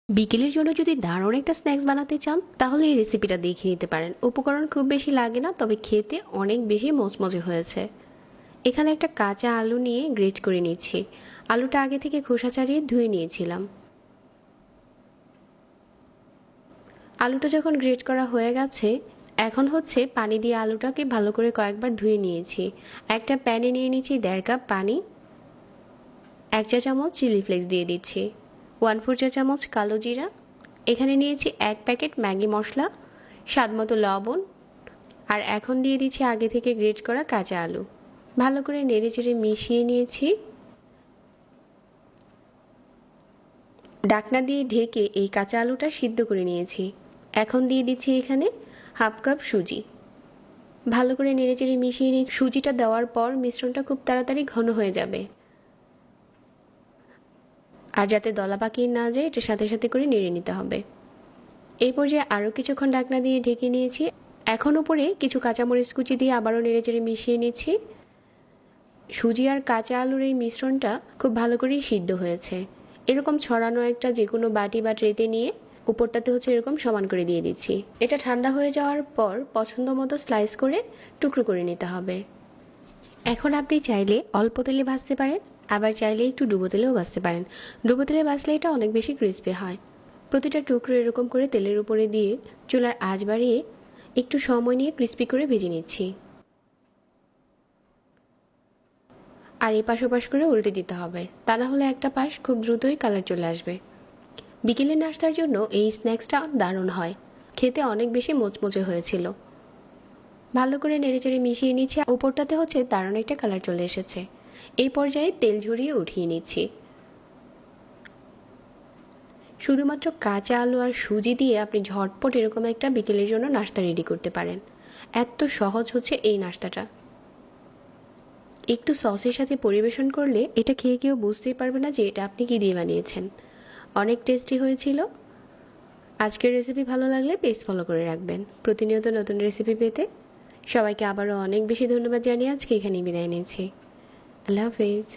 বিকেলের জন্য যদি দারুণ একটা স্ন্যাক্স বানাতে চান তাহলে এই রেসিপিটা দেখে নিতে পারেন। উপকরণ খুব বেশি লাগে না, তবে খেতে অনেক বেশি মচমচে হয়েছে। এখানে একটা কাঁচা আলু নিয়ে গ্রেট করে নিচ্ছি। আলুটা আগে থেকে খোসা ছাড়িয়ে ধুয়ে নিয়েছিলাম। আলুটা যখন গ্রেট করা হয়ে গেছে, এখন হচ্ছে পানি দিয়ে আলুটাকে ভালো করে কয়েকবার ধুয়ে নিয়েছি। একটা প্যানে নিয়ে নিচ্ছি 1.5 কাপ পানি। 1 চা চামচ চিলি ফ্লেক্স দিয়ে দিচ্ছি। 1/4 চা চামচ কালো জিরা। এখানে নিয়েছি 1 প্যাকেট ম্যাগি মশলা, স্বাদমতো লবণ। আর এখন দিয়ে দিচ্ছি আগে থেকে গ্রেট করা কাঁচা আলু। ভালো করে নেড়েচেড়ে মিশিয়ে নিয়েছি। ঢাকনা দিয়ে ঢেকে এই কাঁচা আলুটা সিদ্ধ করে নিয়েছি। এখন দিয়ে দিচ্ছি এখানে 1/2 কাপ সুজি। ভালো করে নেড়েচেড়ে মিশিয়ে নিয়ে সুজিটা দেওয়ার পর মিশ্রণটা খুব তাড়াতাড়ি ঘন হয়ে যাবে। আর যাতে দলা পাকিয়ে না যায়, এটা সাথে সাথে করে নেড়ে নিতে হবে। এই পর্যায়ে আরও কিছুক্ষণ ঢাকনা দিয়ে ঢেকে নিয়েছি। এখন উপরে কিছু কাঁচামরিচ কুচি দিয়ে আবারও নেড়েচেড়ে মিশিয়ে নিচ্ছি। সুজি আর কাঁচা আলুর এই মিশ্রণটা খুব ভালো করেই সিদ্ধ হয়েছে। এরকম ছড়ানো একটা যে কোনো বাটি বা ট্রেতে নিয়ে উপরটাতে হচ্ছে এরকম সমান করে দিয়ে দিচ্ছি। এটা ঠান্ডা হয়ে যাওয়ার পর পছন্দ মতো স্লাইস করে টুকরো করে নিতে হবে। এখন আপনি চাইলে অল্প তেলে ভাজতে পারেন, আবার চাইলে একটু ডুবো তেলেও ভাজতে পারেন। ডুবো তেলে ভাজলে এটা অনেক বেশি ক্রিস্পি হয়। প্রতিটা টুকরো এরকম করে তেলের উপরে দিয়ে চুলার আঁচ বাড়িয়ে একটু সময় নিয়ে ক্রিস্পি করে ভেজে নিচ্ছি। আর এপাশ ওপাশ করে উল্টে দিতে হবে, তা না হলে একটা পাশ খুব দ্রুতই কালার চলে আসবে। বিকেলের নাস্তার জন্য এই স্ন্যাক্সটা দারুণ হয়। খেতে অনেক বেশি মোচমোচে হয়েছিল। ভালো করে নেড়েচেড়ে মিশিয়ে নিচ্ছি। উপরটাতে হচ্ছে দারুণ একটা কালার চলে এসেছে। এই পর্যায়ে তেল ঝরিয়ে উঠিয়ে নিচ্ছি। শুধুমাত্র কাঁচা আলু আর সুজি দিয়ে আপনি ঝটপট এরকম একটা বিকেলের জন্য নাস্তা রেডি করতে পারেন। এত সহজ হচ্ছে এই নাস্তাটা। একটু সসের সাথে পরিবেশন করলে এটা খেয়ে কেউ বুঝতেই পারবে না যে এটা আপনি কি দিয়ে বানিয়েছেন। অনেক টেস্টি হয়েছিল। আজকের রেসিপি ভালো লাগলে পেজ ফলো করে রাখবেন প্রতিনিয়ত নতুন রেসিপি পেতে। সবাইকে আবারও অনেক বেশি ধন্যবাদ জানিয়ে আজকে এখানেই বিদায় নিচ্ছি। আল্লাহ হাফেজ।